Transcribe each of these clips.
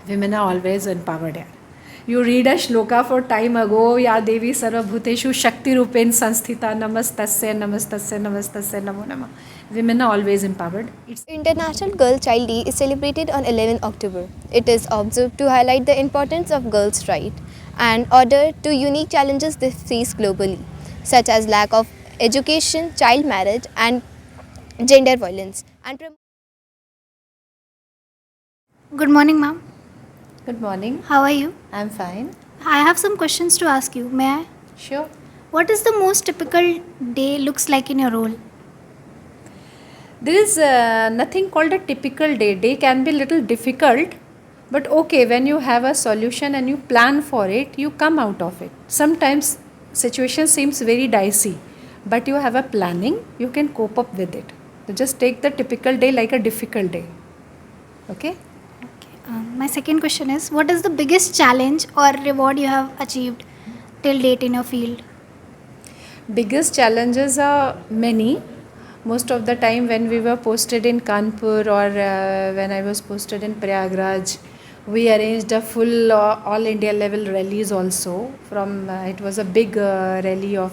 Women are always empowered. Yeah. You read a shloka for time ago, Ya Devi Sarvabhuteshu Shakti Rupen Sanstita Namastasya Namastasya Namastasya Namo Nama. Women are always empowered. It's International Girl Child Day is celebrated on 11 October. It is observed to highlight the importance of girls' rights and order to unique challenges they face globally, such as lack of education, child marriage, and gender violence. Good morning, ma'am. Good morning. How are you? I'm fine. I have some questions to ask you. May I? Sure. What is the most typical day looks like in your role? There is nothing called a typical day. Day can be little difficult, but okay, when you have a solution and you plan for it, you come out of it. Sometimes situation seems very dicey, but you have a planning, you can cope up with it. So just take the typical day like a difficult day. Okay? Okay. My second question is, what is the biggest challenge or reward you have achieved till date in your field? Biggest challenges are many. Most of the time when we were posted in Kanpur or when I was posted in Prayagraj, we arranged a full all India level rallies also. From it was a big rally of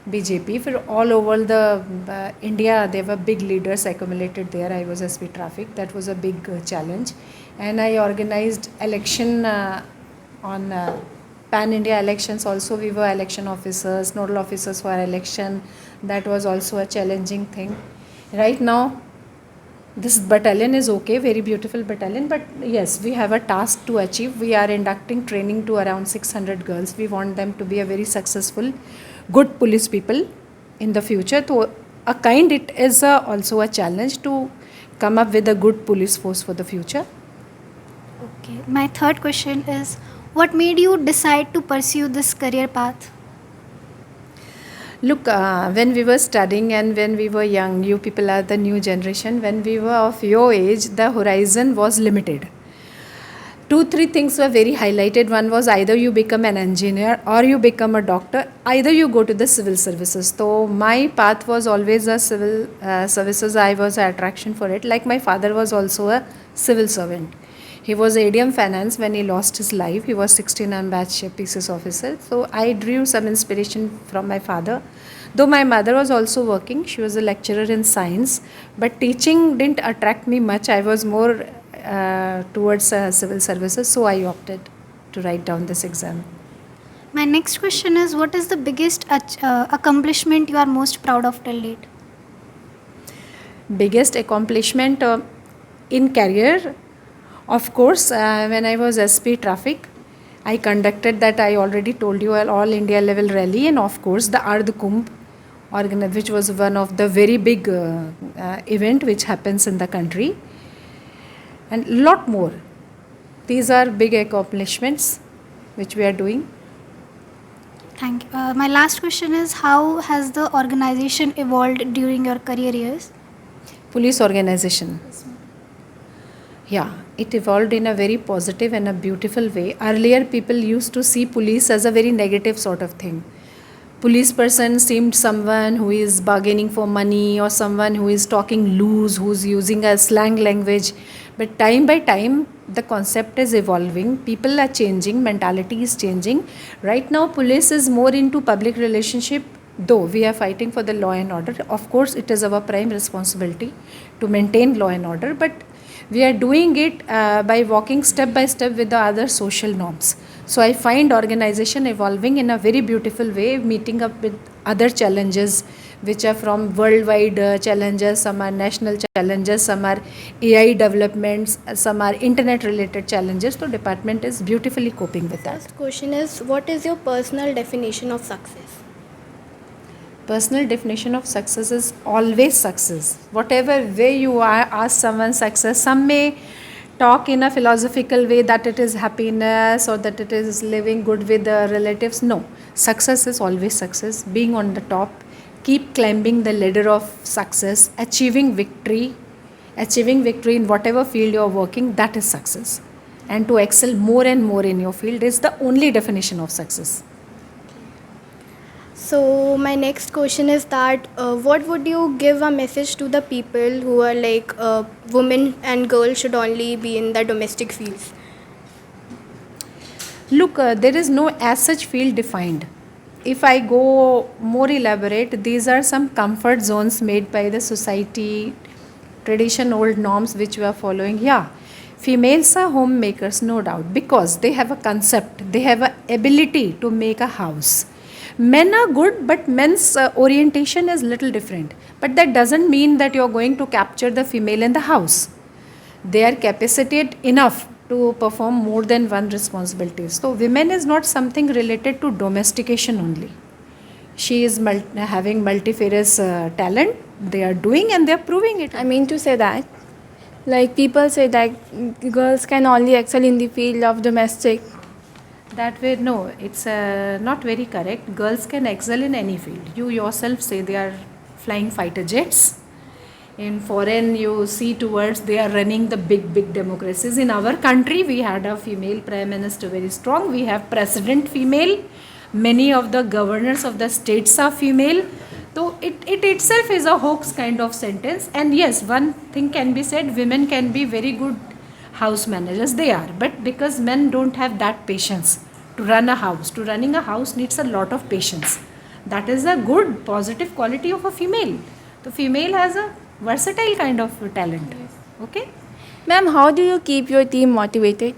BJP for all over the India. There were big leaders accumulated there. I was SP Traffic. That was a big challenge, and I organized election on pan-India elections also. We were election officers, nodal officers for election. That was also a challenging thing. Right now, this battalion is okay, very beautiful battalion, but yes, we have a task to achieve. We are inducting training to around 600 girls. We want them to be a very successful, good police people in the future. So, it is also a challenge to come up with a good police force for the future. Okay. My third question is, what made you decide to pursue this career path? Look, when we were studying and when we were young, you people are the new generation. When we were of your age, the horizon was limited. 2 3 things were very highlighted. One was either you become an engineer or you become a doctor, either you go to the civil services. So my path was always a civil services. I was an attraction for it. Like my father was also a civil servant. He was ADM finance. When he lost his life, he was 16 batch pieces officer. So I drew some inspiration from my father. Though my mother was also working, she was a lecturer in science, but teaching didn't attract me much. I was more towards civil services, so I opted to write down this exam. My next question is, what is the biggest accomplishment you are most proud of till date? Biggest accomplishment in career, of course, when I was SP Traffic, I conducted that. I already told you, an all India level rally, and of course the Ardh Kumbh, which was one of the very big event which happens in the country, and lot more. These are big accomplishments which we are doing. Thank you. My last question is, how has the organization evolved during your career years? Police organization. Yeah, it evolved in a very positive and a beautiful way. Earlier, people used to see police as a very negative sort of thing. Police person seemed someone who is bargaining for money or someone who is talking loose, who's using a slang language. But time by time, the concept is evolving. People are changing, mentality is changing. Right now, police is more into public relationship. Though we are fighting for the law and order, of course, it is our prime responsibility to maintain law and order. But we are doing it by walking step by step with the other social norms. So I find organization evolving in a very beautiful way, meeting up with other challenges which are from worldwide challenges, some are national challenges, some are AI developments, some are internet related challenges. So department is beautifully coping with that. First question is, what is your personal definition of success? Personal definition of success is always success. Whatever way you are, ask someone success, some may talk in a philosophical way that it is happiness or that it is living good with the relatives. No, success is always success. Being on the top, keep climbing the ladder of success, achieving victory in whatever field you are working, that is success. And to excel more and more in your field is the only definition of success. So my next question is that what would you give a message to the people who are like women and girls should only be in the domestic fields? Look, there is no as such field defined. If I go more elaborate, these are some comfort zones made by the society, tradition, old norms which we are following. Yeah, females are homemakers, no doubt, because they have a concept, they have a ability to make a house. Men are good, but men's orientation is little different. But that doesn't mean that you're going to capture the female in the house. They are capacitated enough to perform more than one responsibility. So women is not something related to domestication only. She is having multifarious talent. They are doing and they are proving it. I mean to say that, like people say that girls can only excel in the field of domestic. That way, no, it's not very correct. Girls can excel in any field. You yourself say they are flying fighter jets. In foreign, you see towards they are running the big democracies. In our country, we had a female prime minister very strong. We have president female. Many of the governors of the states are female. So it itself is a hoax kind of sentence. And yes, one thing can be said, women can be very good house managers. They are. But because men don't have that patience to run a house. To running a house needs a lot of patience. That is a good positive quality of a female. The female has a versatile kind of talent. Okay. Ma'am, how do you keep your team motivated?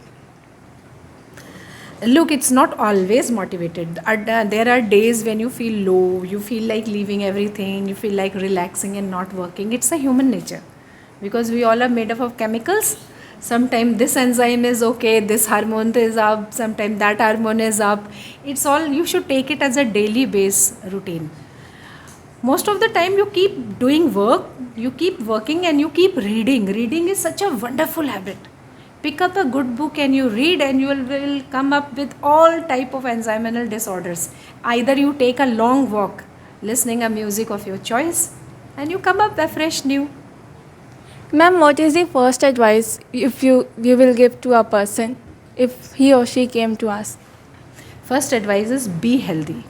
Look, it's not always motivated. There are days when you feel low, you feel like leaving everything, you feel like relaxing and not working. It's a human nature because we all are made up of chemicals. Sometimes this enzyme is okay, this hormone is up, sometimes that hormone is up. It's all, you should take it as a daily base routine. Most of the time you keep doing work, you keep working and you keep reading. Reading is such a wonderful habit. Pick up a good book and you read and you will come up with all type of enzymal disorders. Either you take a long walk, listening a music of your choice, and you come up fresh new. Ma'am, what is the first advice if you will give to a person if he or she came to us? First advice is be healthy,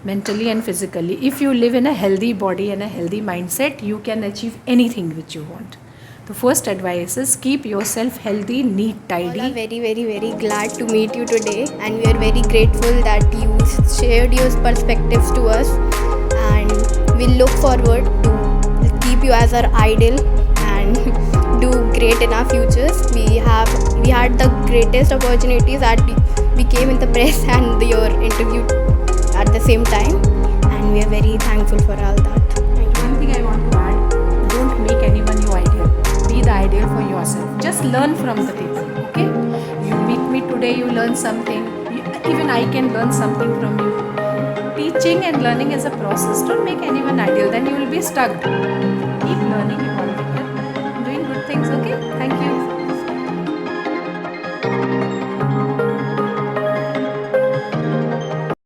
mentally and physically. If you live in a healthy body and a healthy mindset, you can achieve anything which you want. The first advice is keep yourself healthy, neat, We tidy. are very glad to meet you today, and we are very grateful that you shared your perspectives to us, and we look forward to keep you as our idol and do great in our futures. We had the greatest opportunities that we came in the press and your interview at the same time, and we are very thankful for all that. Thank you. One thing I want to add, don't make anyone your ideal. Be the ideal for yourself. Just learn from the people, okay? You meet me today, you learn something. Even I can learn something from you. Teaching and learning is a process. Don't make anyone ideal, then you will be stuck. Keep learning, evolving, and doing good things, okay? Thank you.